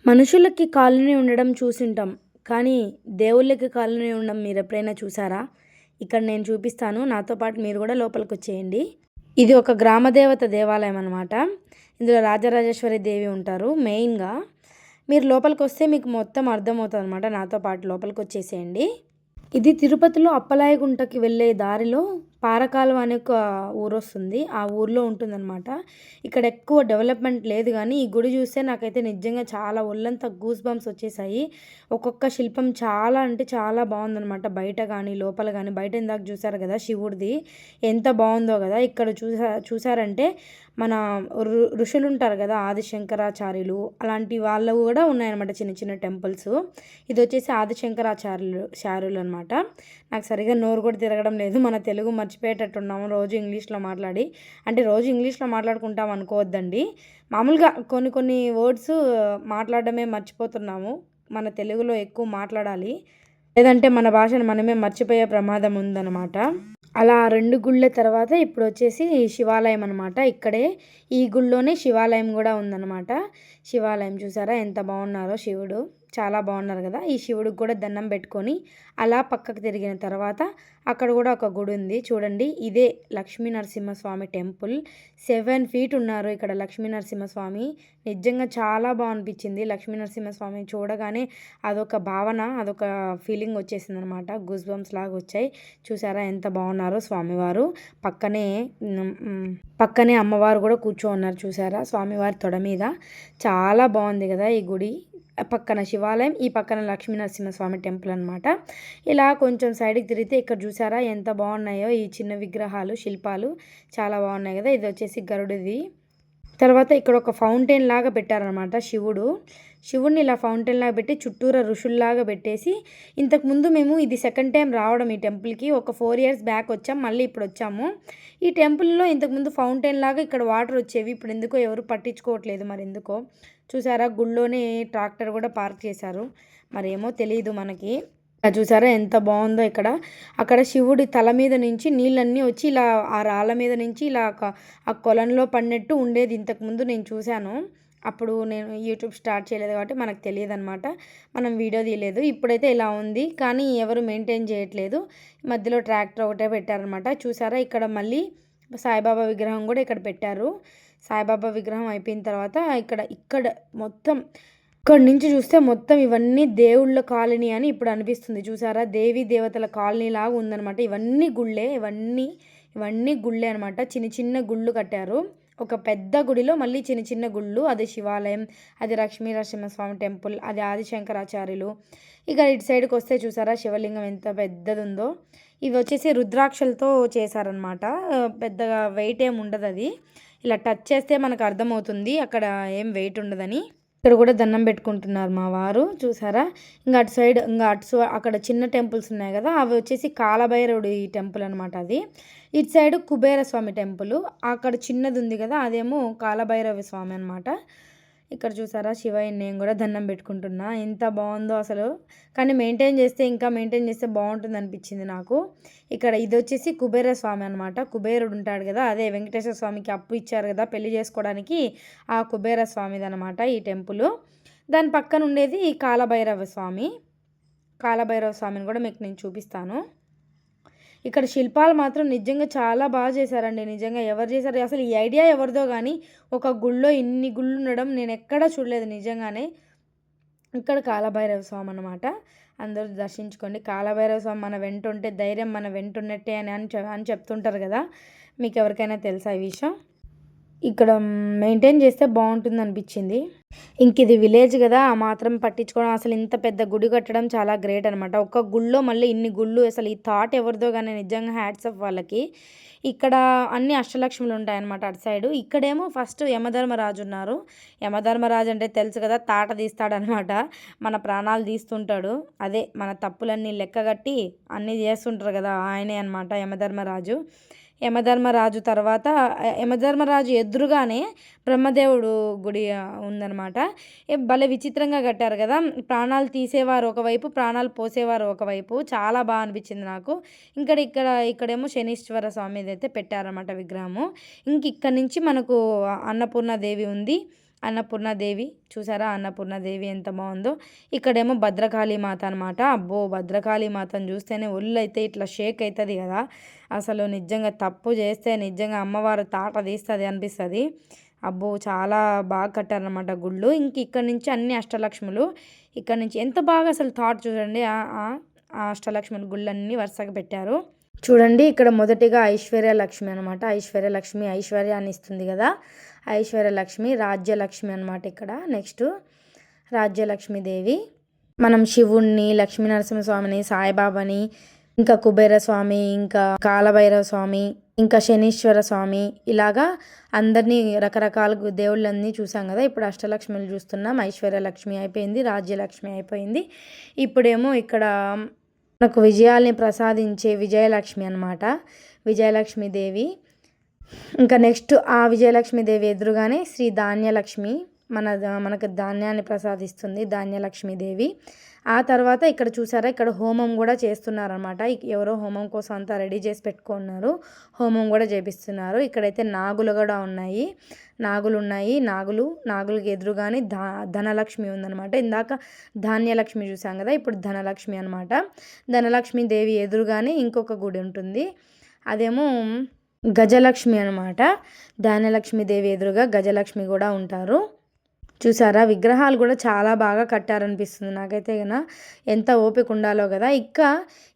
మనుషులకి కాలనీ ఉండడం చూసుంటాం. కానీ దేవుళ్ళకి కాలనీ ఉండడం మీరెప్పుడైనా చూసారా? ఇక్కడ నేను చూపిస్తాను. నాతో పాటు మీరు గూడా లోపలికొచ్చేయండి. ఇది ఒక గ్రామ దేవత దేవాలయం అనమాట. ఇందులో రాజరాజేశ్వరి దేవి ఉంటారు మెయిన్‌గా. మీరు లోపలికొస్తే మీకు మొత్తం అర్థమవుతదనమాట. నాతో పాటు లోపలికొచ్చేసేయండి. ఇది తిరుపతిలో అప్పలాయగుంటకి వెళ్ళే దారిలో పారకాలువ అనే ఒక ఊరొస్తుంది. ఆ ఊర్లో ఉంటుందనమాట. ఇక్కడ ఎక్కువ డెవలప్‌మెంట్ లేదు గానీ, ఈ గుడి చూస్తే నాకైతే నిజంగా చాలా ఒళ్ళంతా గూస్ బంప్స్ వచ్చేసాయి. ఒక్కొక్క శిల్పం చాలా అంటే చాలా బావుందనమాట. బయట గానీ, లోపల గానీ, బయట ఇందాక చూసారు గదా! శివుడిది ఎంత బావుందో గదా! ఇక్కడ చూసారంటే మన ఋషులుంటారు గదా! ఆదిశంకరాచార్యులు అలాంటి వాళ్ళు గూడా ఉన్నాయన్నమాట చిన్న చిన్న టెంపుల్స్. ఇదొచ్చేసి చార్యులనమాట. నాకు సరిగ్గా నోరు కూడా తిరగడం లేదు. మన తెలుగు మర్చిపోయేటట్టున్నాము రోజు ఇంగ్లీష్‌లో మాట్లాడి. అంటే రోజు ఇంగ్లీష్‌లో మాట్లాడుకుంటాం అనుకోవద్దండి. మామూలుగా కొన్ని కొన్ని వర్డ్స్ మాట్లాడడమే మర్చిపోతున్నాము. మన తెలుగులో ఎక్కువ మాట్లాడాలి. లేదంటే మన భాషను మనమే మర్చిపోయే ప్రమాదం ఉందన్నమాట. అలా 2 గుళ్ళ తర్వాత ఇప్పుడొచ్చేసి శివాలయం అనమాట. ఇక్కడే ఈ గుడిలోనే శివాలయం గూడా ఉందనమాట. శివాలయం చూసారా ఎంత బావున్నారో శివుడు. చాలా బావున్నారు గదా! ఈ శివుడికి కూడా దండం బెట్టుకొని అలా పక్కకు తిరిగిన తర్వాత అక్కడ గూడా ఒక గుడుంది. చూడండి ఇదే లక్ష్మీ నరసింహస్వామి టెంపుల్. 7 ఫీట్ ఉన్నారు ఇక్కడ లక్ష్మీ నరసింహస్వామి. నిజంగా చాలా అనిపిచ్చింది. లక్ష్మీ నరసింహస్వామిని చూడగానే అదొక భావన, అదొక ఫీలింగ్ వచ్చేసిందనమాట. గూస్ బంప్స్ లాగొచ్చాయి. చూసారా ఎంత బావున్నారో స్వామివారు. పక్కనే పక్కనే అమ్మవారు గూడా ఉన్నారు చూసారా స్వామివారి తొడ మీద. చాలా బావుంది గదా ఈ గుడి. పక్కన శివాలయం, ఈ పక్కన లక్ష్మీ నరసింహస్వామి టెంపుల్ అనమాట. ఇలా కొంచెం సైడ్‌కి తిరిగితే ఇక్కడ చూసారా ఎంత బావున్నాయో ఈ చిన్న విగ్రహాలు, శిల్పాలు చాలా బావున్నాయి గదా! ఇదొచ్చేసి గరుడుది. తర్వాత ఇక్కడ ఒక ఫౌంటైన్ లాగా పెట్టారనమాట శివుడిని ఇలా ఫౌంటైన్ లాగా పెట్టి చుట్టూరా ఋషుల్లాగా పెట్టేసి ఇంతకుముందు మేము ఇది సెకండ్ టైం రావడం ఈ టెంపుల్‌కి. ఒక 4 ఇయర్స్ బ్యాక్ వచ్చాం. మళ్ళీ ఇప్పుడొచ్చాము. ఈ టెంపుల్‌లో ఇంతకుముందు ఫౌంటైన్ లాగా ఇక్కడ వాటర్ వచ్చేవి. ఇప్పుడు ఎందుకో ఎవరు పట్టించుకోవట్లేదు మరెందుకో. చూసారా గుడిలోనే ట్రాక్టర్ కూడా పార్క్ చేశారు. మరేమో తెలీదు మనకి. చూసారా ఎంత బావుందో ఇక్కడ. అక్కడ శివుడి తల మీద నుంచి నీళ్ళన్నీ వచ్చి ఇలా ఆ రాళ్ళ మీద నుంచి ఇలా ఆ కొలనులో పడినట్టు ఉండేది ఇంతకుముందు నేను చూశాను. అప్పుడు నేను యూట్యూబ్ స్టార్ట్ చేయలేదు కాబట్టి మనకు తెలియదనమాట. మనం వీడియో తీయలేదు. ఇప్పుడైతే ఇలా ఉంది. కానీ ఎవరు మెయింటైన్ చేయట్లేదు. మధ్యలో ట్రాక్టర్ ఒకటే పెట్టారనమాట. చూసారా ఇక్కడ మళ్ళీ సాయిబాబా విగ్రహం కూడా ఇక్కడ పెట్టారు. సాయిబాబా విగ్రహం అయిపోయిన తర్వాత ఇక్కడ మొత్తం ఇక్కడి నుంచి చూస్తే మొత్తం ఇవన్నీ దేవుళ్ళ కాలనీ అని ఇప్పుడు అనిపిస్తుంది. చూసారా దేవీ దేవతల కాలనీ లాగా ఉందనమాట. ఇవన్నీ గుళ్ళే ఇవన్నీ గుళ్ళే అనమాట. చిన్న చిన్న గుళ్ళు కట్టారు. ఒక పెద్ద గుడిలో మళ్ళీ చిన్న చిన్న గుళ్ళు. అది శివాలయం, అది లక్ష్మీ నరసింహస్వామి టెంపుల్, అది ఆదిశంకరాచార్యులు. ఇక ఇటు సైడ్కి వస్తే చూసారా శివలింగం ఎంత పెద్దది ఉందో. ఇవి వచ్చేసి రుద్రాక్షలతో చేశారనమాట. పెద్దగా వెయిట్ ఏమి ఉండదు. అది ఇలా టచ్ చేస్తే మనకు అర్థమవుతుంది అక్కడ ఏం వెయిట్ ఉండదని. ఇక్కడ కూడా దండం పెట్టుకుంటున్నారు మా వారు చూసారా. అక్కడ చిన్న టెంపుల్స్ ఉన్నాయి కదా, అవి వచ్చేసి కాలభైరవుడి టెంపుల్ అనమాట. అది ఇటు సైడ్ కుబేర స్వామి టెంపుల్. అక్కడ చిన్నది ఉంది కదా, అదేమో కాలభైరవ స్వామి అనమాట. ఇక్కడ చూసారా శివయ్య నేను కూడా దండం పెట్టుకుంటున్నా. ఎంత బాగుందో అసలు. కానీ ఇంకా మెయింటైన్ చేస్తే బాగుంటుంది అనిపించింది నాకు. ఇక్కడ ఇది వచ్చేసి కుబేర స్వామి అనమాట. కుబేరుడు ఉంటాడు కదా, అదే వెంకటేశ్వర స్వామికి అప్పు ఇచ్చారు కదా పెళ్లి చేసుకోవడానికి, ఆ కుబేర స్వామిది అనమాట ఈ టెంపుల్. దాని పక్కన ఉండేది కాలభైరవ స్వామిని కూడా మీకు నేను చూపిస్తాను. ఇక్కడ శిల్పాలు మాత్రం నిజంగా చాలా బాగా చేశారండి. నిజంగా ఎవరు చేశారు అసలు ఈ ఐడియా ఎవరిదో కానీ, ఒక గుళ్ళో ఇన్ని గుళ్ళు ఉండడం నేను ఎక్కడా చూడలేదు నిజంగానే. ఇక్కడ కాలభైరవ స్వామి అనమాట. అందరూ దర్శించుకోండి. కాలభైరవ స్వామి మన వెంట ఉంటే ధైర్యం మన వెంట ఉన్నట్టే అని చెప్తుంటారు కదా. మీకు ఎవరికైనా తెలుసా ఈ విషయం? ఇక్కడ మెయింటైన్ చేస్తే బాగుంటుంది అనిపించింది. ఇంక ఇది విలేజ్ కదా, ఆ మాత్రం పట్టించుకోవడం, అసలు ఇంత పెద్ద గుడి కట్టడం చాలా గ్రేట్ అనమాట. ఒక్క గుళ్ళో మళ్ళీ ఇన్ని గుళ్ళు, అసలు ఈ థాట్ ఎవరిదో కానీ నిజంగా హ్యాట్స్ ఆఫ్ వాళ్ళకి. ఇక్కడ అన్ని అష్టలక్ష్ములు ఉంటాయన్నమాట అటు సైడు. ఇక్కడేమో ఫస్ట్ యమధర్మరాజు ఉన్నారు. యమధర్మరాజు అంటే తెలుసు కదా, తాట తీస్తాడనమాట. మన ప్రాణాలు తీస్తుంటాడు. అదే మన తప్పులన్నీ లెక్కగట్టి అన్నీ చేస్తుంటారు కదా, ఆయనే అనమాట యమధర్మరాజు. యమధర్మరాజు ఎదురుగానే బ్రహ్మదేవుడు గుడి ఉందన్నమాట. భలే విచిత్రంగా కట్టారు కదా. ప్రాణాలు తీసేవారు ఒకవైపు, ప్రాణాలు పోసేవారు ఒకవైపు. చాలా బాగా అనిపించింది నాకు. ఇక్కడేమో శనీశ్వర స్వామిది అయితే పెట్టారన్నమాట విగ్రహము. ఇక్కడ నుంచి మనకు అన్నపూర్ణాదేవి ఉంది. అన్నపూర్ణాదేవి చూసారా, అన్నపూర్ణాదేవి ఎంత బాగుందో. ఇక్కడేమో భద్రకాళి మాత అనమాట. అబ్బో, భద్రకాళి మాతను చూస్తేనే ఒళ్ళు అయితే ఇట్లా షేక్ అవుతుంది కదా. అసలు నిజంగా తప్పు చేస్తే నిజంగా అమ్మవారు తాట తీస్తుంది అనిపిస్తుంది. అబ్బో, చాలా బాగా కట్టారనమాట గుళ్ళు. ఇంక ఇక్కడ నుంచి అన్ని అష్టలక్ష్ములు. ఇక్కడ నుంచి ఎంత బాగా అసలు థాట్ చూడండి. ఆ అష్టలక్ష్ములు గుళ్ళన్నీ వరుసగా పెట్టారు. చూడండి, ఇక్కడ మొదటిగా ఐశ్వర్యలక్ష్మి అనమాట. ఐశ్వర్యలక్ష్మి ఐశ్వర్యాన్ని ఇస్తుంది కదా, ఐశ్వర్యలక్ష్మి రాజ్యలక్ష్మి అనమాట. ఇక్కడ నెక్స్ట్ రాజ్యలక్ష్మీదేవి. మనం శివుణ్ణి, లక్ష్మీ నరసింహస్వామిని, సాయిబాబాని, ఇంకా కుబేర స్వామి, ఇంకా కాలభైరవ స్వామి, ఇంకా శనీశ్వర స్వామి, ఇలాగా అందరినీ రకరకాల దేవుళ్ళన్నీ చూసాం కదా. ఇప్పుడు అష్టలక్ష్మిలు చూస్తున్నాం. ఐశ్వర్యలక్ష్మి అయిపోయింది, రాజ్యలక్ష్మి అయిపోయింది. ఇప్పుడేమో ఇక్కడ మనకు విజయాల్ని ప్రసాదించే విజయలక్ష్మి అనమాట, విజయలక్ష్మీదేవి. ఇంకా నెక్స్ట్ ఆ విజయలక్ష్మీదేవి ఎదురుగానే శ్రీ ధాన్యలక్ష్మి, మనకు ధాన్యాన్ని ప్రసాదిస్తుంది ధాన్యలక్ష్మీదేవి. ఆ తర్వాత ఇక్కడ చూసారా, ఇక్కడ హోమం కూడా చేస్తున్నారనమాట. ఎవరో హోమం కోసం అంతా రెడీ చేసి పెట్టుకున్నారు, హోమం కూడా చేపిస్తున్నారు. ఇక్కడైతే నాగులు కూడా ఉన్నాయి, నాగులకి ఎదురుగానే ధనలక్ష్మి ఉందనమాట. ఇందాక ధాన్యలక్ష్మి చూసాం కదా, ఇప్పుడు ధనలక్ష్మి అనమాట. ధనలక్ష్మి దేవి ఎదురుగానే ఇంకొక గుడి ఉంటుంది, అదేమో గజలక్ష్మి అనమాట. ధాన్యలక్ష్మి దేవి ఎదురుగా గజలక్ష్మి కూడా ఉంటారు. చూసారా, విగ్రహాలు కూడా చాలా బాగా కట్టారనిపిస్తుంది నాకైతే కన్నా. ఎంత ఓపిక ఉండాలో కదా.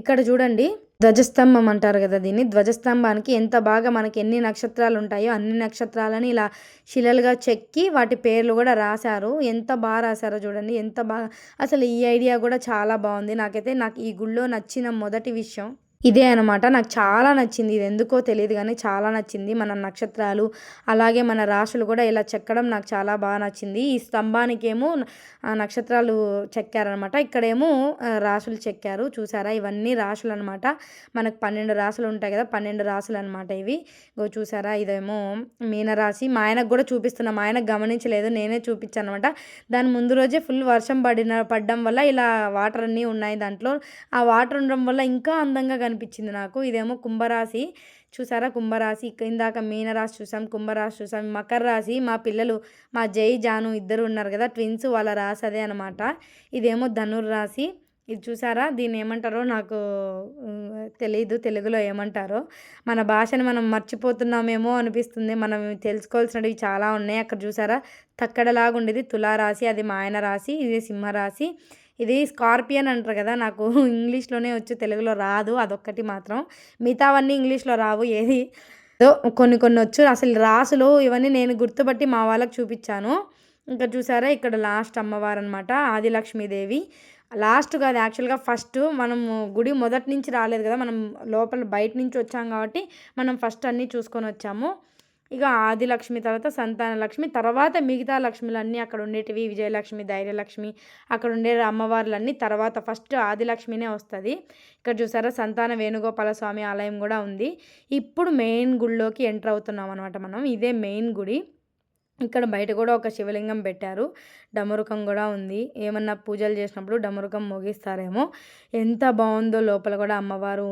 ఇక్కడ చూడండి, ధ్వజస్తంభం అంటారు కదా దీన్ని. ధ్వజస్తంభానికి ఎంత బాగా మనకి ఎన్ని నక్షత్రాలు ఉంటాయో అన్ని నక్షత్రాలని ఇలా శిలలుగా చెక్కి వాటి పేర్లు కూడా రాశారు. ఎంత బాగా రాశారో చూడండి, ఎంత బాగా. అసలు ఈ ఐడియా కూడా చాలా బాగుంది. నాకు ఈ గుళ్ళో నచ్చిన మొదటి విషయం ఇదే అనమాట. నాకు చాలా నచ్చింది. ఇది ఎందుకో తెలియదు కానీ చాలా నచ్చింది. మన నక్షత్రాలు అలాగే మన రాశులు కూడా ఇలా చెక్కడం నాకు చాలా బాగా నచ్చింది. ఈ స్తంభానికేమో నక్షత్రాలు చెక్కారనమాట, ఇక్కడేమో రాశులు చెక్కారు. చూసారా, ఇవన్నీ రాశులు అనమాట. మనకు 12 రాశులు ఉంటాయి కదా, 12 రాశులు అనమాట ఇవి. చూసారా, ఇదేమో మీనరాశి. మా ఆయనకు కూడా చూపిస్తున్నా, మా ఆయనకు గమనించలేదు, నేనే చూపించాను అనమాట. దాని ముందు రోజే ఫుల్ వర్షం పడడం వల్ల ఇలా వాటర్ అన్నీ ఉన్నాయి దాంట్లో. ఆ వాటర్ ఉండడం వల్ల ఇంకా అందంగా కనిపించింది నాకు. ఇదేమో కుంభరాశి. చూసారా, కుంభరాశి. ఇందాక మీనరాశి చూసాం, కుంభరాశి చూసాం. మకర రాశి మా పిల్లలు, మా జై జాను ఇద్దరు ఉన్నారు కదా ట్విన్స్, వాళ్ళ రాశి అదే అనమాట. ఇదేమో ధనుర్రాశి. ఇది చూసారా, దీన్ని ఏమంటారో నాకు తెలీదు, తెలుగులో ఏమంటారో. మన భాషను మనం మర్చిపోతున్నామేమో అనిపిస్తుంది. మనం తెలుసుకోవాల్సినవి చాలా ఉన్నాయి. అక్కడ చూసారా, తక్కడలాగా ఉండేది తులారాశి, అది మా ఆయన రాశి. ఇది సింహరాశి. ఇది స్కార్పియన్ అంటారు కదా, నాకు ఇంగ్లీష్లోనే వచ్చు, తెలుగులో రాదు. అదొక్కటి మాత్రం, మిగతావన్నీ ఇంగ్లీష్లో రావు. ఏది కొన్ని వచ్చు. అసలు రాసులు ఇవన్నీ నేను గుర్తుపట్టి మా వాళ్ళకి చూపించాను. ఇంకా చూసారా, ఇక్కడ లాస్ట్ అమ్మవారు అనమాట, ఆదిలక్ష్మీదేవి. లాస్ట్ కాదు యాక్చువల్గా, ఫస్ట్ మనము గుడి మొదటి నుంచి రాలేదు కదా, మనం లోపల బయట నుంచి వచ్చాం కాబట్టి మనం ఫస్ట్ అన్నీ చూసుకొని వచ్చాము. ఇక ఆదిలక్ష్మి తర్వాత సంతానలక్ష్మి, తర్వాత మిగతా లక్ష్మిలన్నీ అక్కడ ఉండేటివి, విజయలక్ష్మి, ధైర్యలక్ష్మి, అక్కడ ఉండే అమ్మవార్లన్నీ తర్వాత. ఫస్ట్ ఆదిలక్ష్మినే వస్తుంది. ఇక్కడ చూసారా, సంతాన వేణుగోపాల స్వామి ఆలయం కూడా ఉంది. ఇప్పుడు మెయిన్ గుడిలోకి ఎంటర్ అవుతున్నాం అనమాట మనం. ఇదే మెయిన్ గుడి. ఇక్కడ బయట కూడా ఒక శివలింగం పెట్టారు, డమరుకం కూడా ఉంది. ఏమన్నా పూజలు చేసినప్పుడు డమరుకం మోగిస్తారేమో. ఎంత బాగుందో లోపల కూడా. అమ్మవారు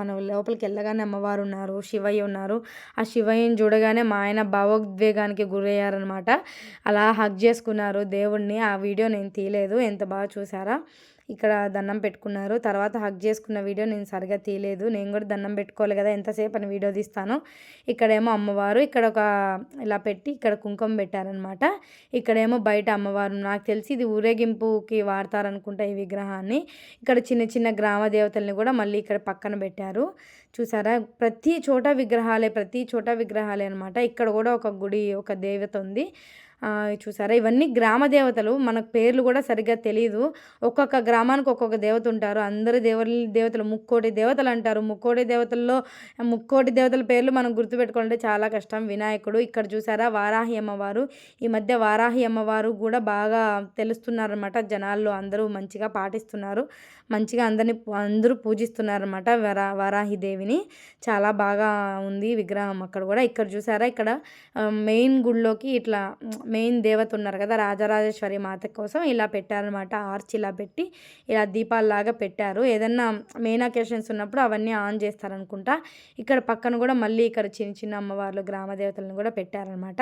మన లోపలికి వెళ్ళగానే అమ్మవారు ఉన్నారు, శివయ్య ఉన్నారు. ఆ శివయ్యని చూడగానే మా ఆయన భావోద్వేగానికి గురయ్యారనమాట. అలా హగ్ చేసుకున్నారు దేవుణ్ణి. ఆ వీడియో నేను తీయలేదు, ఎంత బాగా చూసారా. ఇక్కడ దండం పెట్టుకున్నారు, తర్వాత హగ్ చేసుకున్న వీడియో నేను సరిగా తీయలేదు. నేను కూడా దండం పెట్టుకోవాలి కదా, ఎంతసేపు అని వీడియో తీస్తాను. ఇక్కడేమో అమ్మవారు, ఇక్కడ ఒక ఇలా పెట్టి ఇక్కడ కుంకుమ పెట్టారనమాట. ఇక్కడేమో బయట అమ్మవారు. నాకు తెలిసి ఇది ఊరేగింపుకి వాడతారనుకుంటా ఈ విగ్రహాన్ని. ఇక్కడ చిన్న చిన్న గ్రామ దేవతల్ని కూడా మళ్ళీ ఇక్కడ పక్కన పెట్టారు. చూసారా, ప్రతి చోట విగ్రహాలే అనమాట. ఇక్కడ కూడా ఒక గుడి, ఒక దేవత ఉంది. చూసారా, ఇవన్నీ గ్రామ దేవతలు. మనకు పేర్లు కూడా సరిగ్గా తెలియదు. ఒక్కొక్క గ్రామానికి ఒక్కొక్క దేవత ఉంటారు. అందరు దేవతలు 3 దేవతలు అంటారు. 3 దేవతల పేర్లు మనం గుర్తుపెట్టుకోవాలంటే చాలా కష్టం. వినాయకుడు. ఇక్కడ చూసారా, వారాహి అమ్మవారు. ఈ మధ్య వారాహి అమ్మవారు కూడా బాగా తెలుస్తున్నారనమాట జనాల్లో. అందరూ మంచిగా పాటిస్తున్నారు, మంచిగా అందరూ పూజిస్తున్నారనమాట వారాహి దేవిని. చాలా బాగా ఉంది విగ్రహం అక్కడ కూడా. ఇక్కడ చూసారా, ఇక్కడ మెయిన్ గుడిలోకి ఇట్లా మెయిన్ దేవత ఉన్నారు కదా రాజరాజేశ్వరి మాత కోసం ఇలా పెట్టారనమాట. ఆర్చ్ ఇలా పెట్టి ఇలా దీపాలలాగా పెట్టారు. ఏదన్నా మెయిన్ అకేషన్స్ ఉన్నప్పుడు అవన్నీ ఆన్ చేస్తారనుకుంటా. ఇక్కడ పక్కన కూడా మళ్ళీ ఇక్కడ చిన్న చిన్న అమ్మవార్లు గ్రామ దేవతలను కూడా పెట్టారనమాట.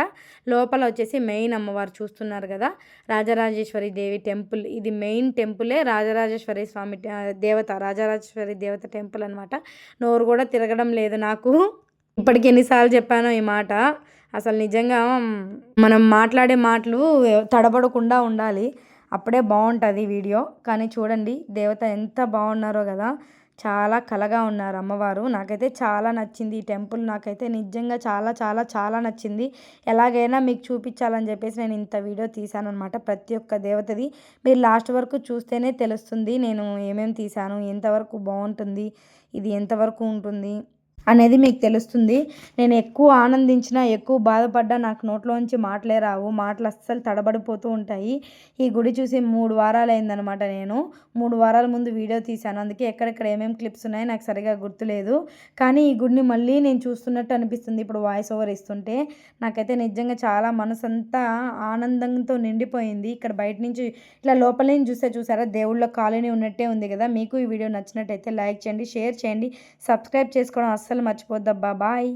లోపల వచ్చేసి మెయిన్ అమ్మవారు చూస్తున్నారు కదా రాజరాజేశ్వరి దేవి టెంపుల్. ఇది మెయిన్ టెంపులే రాజరాజేశ్వరి స్వామి దేవత, రాజరాజేశ్వరి దేవత టెంపుల్ అనమాట. నోరు కూడా తిరగడం లేదు నాకు. ఇప్పటికి ఎన్నిసార్లు చెప్పానో ఈ మాట. అసలు నిజంగా మనం మాట్లాడే మాటలు తడబడకుండా ఉండాలి, అప్పుడే బాగుంటుంది వీడియో. కానీ చూడండి దేవత ఎంత బాగున్నారో కదా, చాలా కలగా ఉన్నారు అమ్మవారు. నాకైతే చాలా నచ్చింది ఈ టెంపుల్. నాకైతే నిజంగా చాలా చాలా చాలా నచ్చింది. ఎలాగైనా మీకు చూపించాలని చెప్పేసి నేను ఇంత వీడియో తీశాను అనమాట. ప్రతి ఒక్క దేవతది మీరు లాస్ట్ వరకు చూస్తేనే తెలుస్తుంది నేను ఏమేమి తీశాను, ఎంతవరకు బాగుంటుంది, ఇది ఎంతవరకు ఉంటుంది అనేది మీకు తెలుస్తుంది. నేను ఎక్కువ ఆనందించినా ఎక్కువ బాధపడ్డా నాకు నోట్లోంచి మాటలే రావు. మాటలు అస్సలు తడబడిపోతూ ఉంటాయి. ఈ గుడి చూసి 3 వారాలు అయిందనమాట. నేను 3 వారాల ముందు వీడియో తీశాను. అందుకే ఎక్కడెక్కడ ఏమేమి క్లిప్స్ ఉన్నాయో నాకు సరిగా గుర్తులేదు. కానీ ఈ గుడిని మళ్ళీ నేను చూస్తున్నట్టు అనిపిస్తుంది ఇప్పుడు వాయిస్ ఓవర్ ఇస్తుంటే. నాకైతే నిజంగా చాలా మనసంతా ఆనందంతో నిండిపోయింది. ఇక్కడ బయట నుంచి ఇట్లా లోపల నుంచి చూసారా దేవుళ్ళ కాలనీ ఉన్నట్టే ఉంది కదా. మీకు ఈ వీడియో నచ్చినట్టయితే లైక్ చేయండి, షేర్ చేయండి, సబ్స్క్రైబ్ చేసుకోవడం అస్సలు మర్చిపోద్దబ్బా. బాయ్.